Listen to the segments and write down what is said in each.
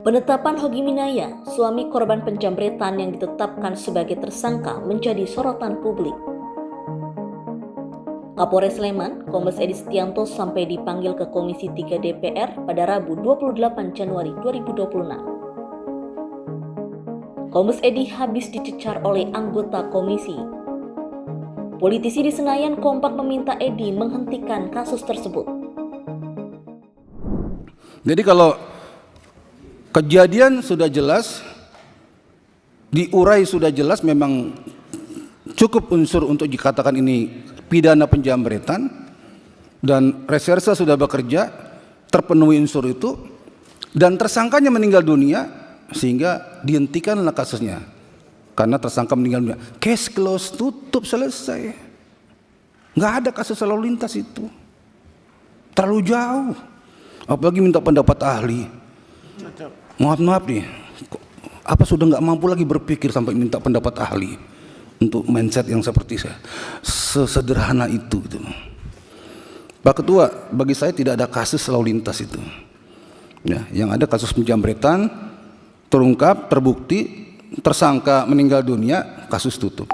Penetapan Hogi Minaya, suami korban penjamretan yang ditetapkan sebagai tersangka, menjadi sorotan publik. Kapolres Sleman, Kombes Edi Setianto sampai dipanggil ke Komisi 3 DPR pada Rabu 28 Januari 2026. Kombes Edi habis dicecar oleh anggota komisi. Politisi di Senayan kompak meminta Edi menghentikan kasus tersebut. Jadi kalau kejadian sudah jelas, diurai sudah jelas, memang cukup unsur untuk dikatakan ini pidana penjamretan, dan reserse sudah bekerja, terpenuhi unsur itu, dan tersangkanya meninggal dunia, sehingga dihentikanlah kasusnya. Karena tersangka meninggal dunia, case close, tutup, selesai. Nggak ada kasus lalu lintas itu. Terlalu jauh. Apalagi minta pendapat ahli. Maaf nih, apa sudah nggak mampu lagi berpikir sampai minta pendapat ahli untuk mindset yang seperti saya, sesederhana itu gitu. Pak Ketua, bagi saya tidak ada kasus lalu lintas itu. Ya, yang ada kasus penjamretan, terungkap, terbukti, tersangka meninggal dunia, kasus tutup.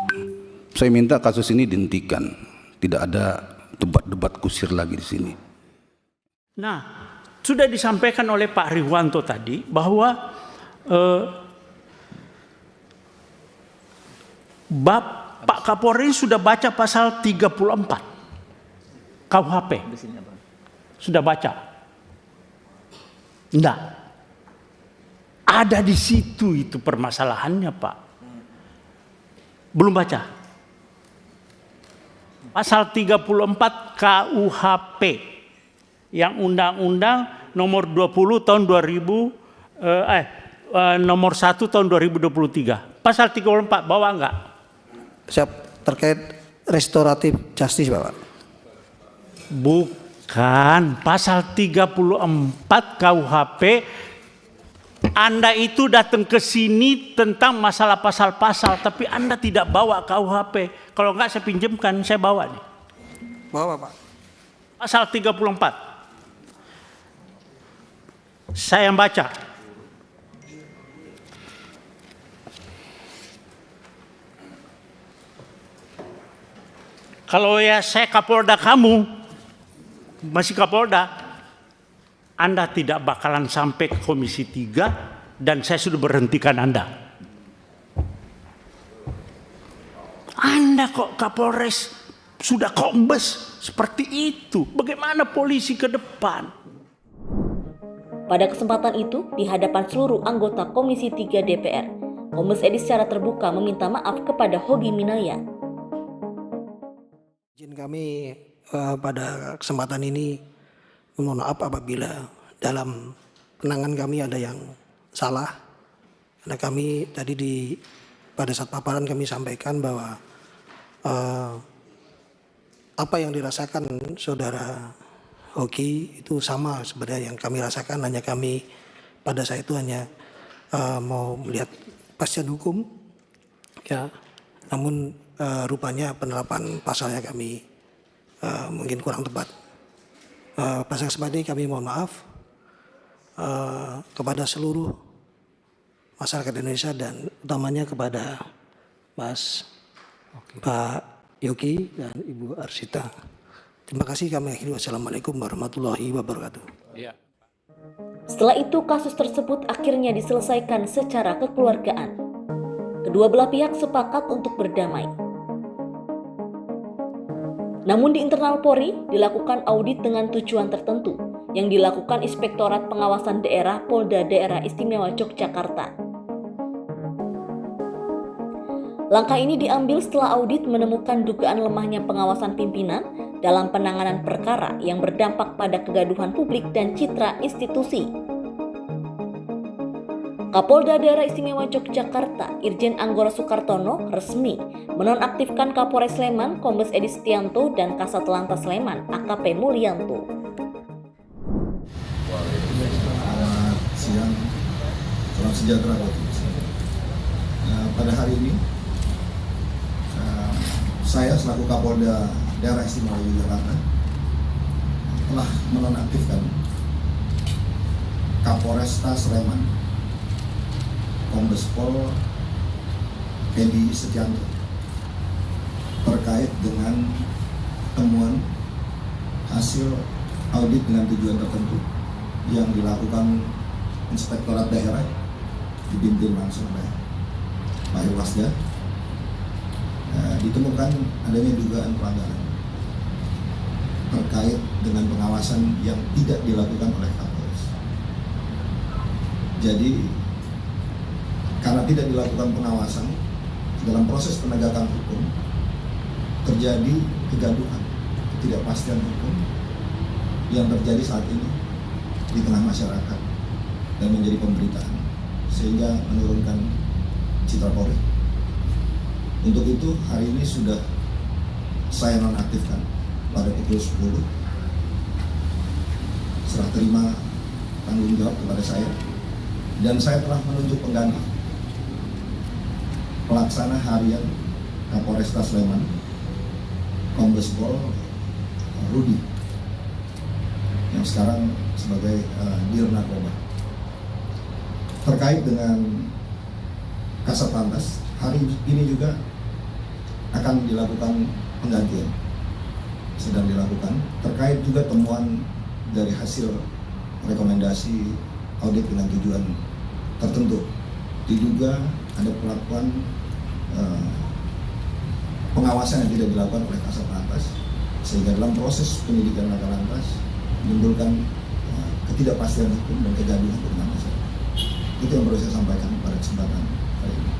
Saya minta kasus ini dihentikan, tidak ada debat-debat kusir lagi di sini. Nah, sudah disampaikan oleh Pak Riwanto tadi bahwa Pak Kapolri sudah baca pasal 34 KUHP. Sudah baca? Enggak. Ada di situ itu permasalahannya, Pak. Belum baca. Pasal 34 KUHP yang Undang-Undang nomor 20 tahun 2000 nomor 1 tahun 2023. Pasal 34 bawa enggak? Siap, terkait restoratif justice, Bapak. Bukan, pasal 34 KUHP. Anda itu datang ke sini tentang masalah pasal-pasal, tapi Anda tidak bawa KUHP. Kalau enggak saya pinjamkan, saya bawa nih. Bawa, Bapak. Pasal 34. Saya yang baca. Kalau ya saya Kapolda kamu, masih Kapolda, Anda tidak bakalan sampai ke Komisi 3 dan saya sudah berhentikan Anda. Anda kok Kapolres, sudah kombes seperti itu. Bagaimana polisi ke depan? Pada kesempatan itu, di hadapan seluruh anggota Komisi 3 DPR, Kombes Edi secara terbuka meminta maaf kepada Hogi Minaya. Izin kami pada kesempatan ini mohon maaf apabila dalam penanganan kami ada yang salah. Karena kami tadi pada saat paparan kami sampaikan bahwa apa yang dirasakan saudara Hoki itu sama sebenarnya yang kami rasakan, hanya kami pada saat itu hanya mau melihat kepastian hukum, ya. Namun rupanya penerapan pasalnya kami mungkin kurang tepat. Pada kesempatan ini kami mohon maaf kepada seluruh masyarakat Indonesia dan utamanya kepada Pak Yogi dan Ibu Arsita. Terima kasih, kami akhiri. Wassalamualaikum warahmatullahi wabarakatuh. Setelah itu, kasus tersebut akhirnya diselesaikan secara kekeluargaan. Kedua belah pihak sepakat untuk berdamai. Namun di internal Polri dilakukan audit dengan tujuan tertentu yang dilakukan Inspektorat Pengawasan Daerah Polda Daerah Istimewa Yogyakarta. Langkah ini diambil setelah audit menemukan dugaan lemahnya pengawasan pimpinan dalam penanganan perkara yang berdampak pada kegaduhan publik dan citra institusi. Kapolda Daerah Istimewa Yogyakarta, Irjen Anggoro Soekartono, resmi menonaktifkan Kapolres Sleman, Kombes Edi Setianto, dan Kasat Lantas Sleman, AKP Mulyanto. Selamat siang, salam sejahtera buat kita. Pada hari ini, saya selaku Kapolda Daerah Istimewa Yogyakarta telah menonaktifkan Kapolresta Sleman Kombes Pol Edi Setianto terkait dengan temuan hasil audit dengan tujuan tertentu yang dilakukan Inspektorat Daerah dipimpin langsung oleh Pak Irwasda. Ditemukan adanya dugaan pelanggaran terkait dengan pengawasan yang tidak dilakukan oleh Kapolres. Jadi karena tidak dilakukan pengawasan dalam proses penegakan hukum, terjadi kegaduhan, ketidakpastian hukum yang terjadi saat ini di tengah masyarakat dan menjadi pemberitaan, sehingga menurunkan citra Polri. Untuk itu hari ini sudah saya nonaktifkan pada pukul 10, serah terima tanggung jawab kepada saya, dan saya telah menunjuk pengganti pelaksana harian Kapolresta Sleman, Kombes Pol Rudi, yang sekarang sebagai Dir Narkoba. Terkait dengan Kasat Lantas, hari ini juga akan dilakukan penggantian, sedang dilakukan, terkait juga temuan dari hasil rekomendasi audit dengan tujuan tertentu. Diduga ada perlakuan pengawasan yang tidak dilakukan oleh Kasat Lantas, sehingga dalam proses penyidikan Laka Lantas menimbulkan ketidakpastian hukum dan kegaduhan di tengah masyarakat. Itu yang perlu saya sampaikan pada kesempatan hari ini.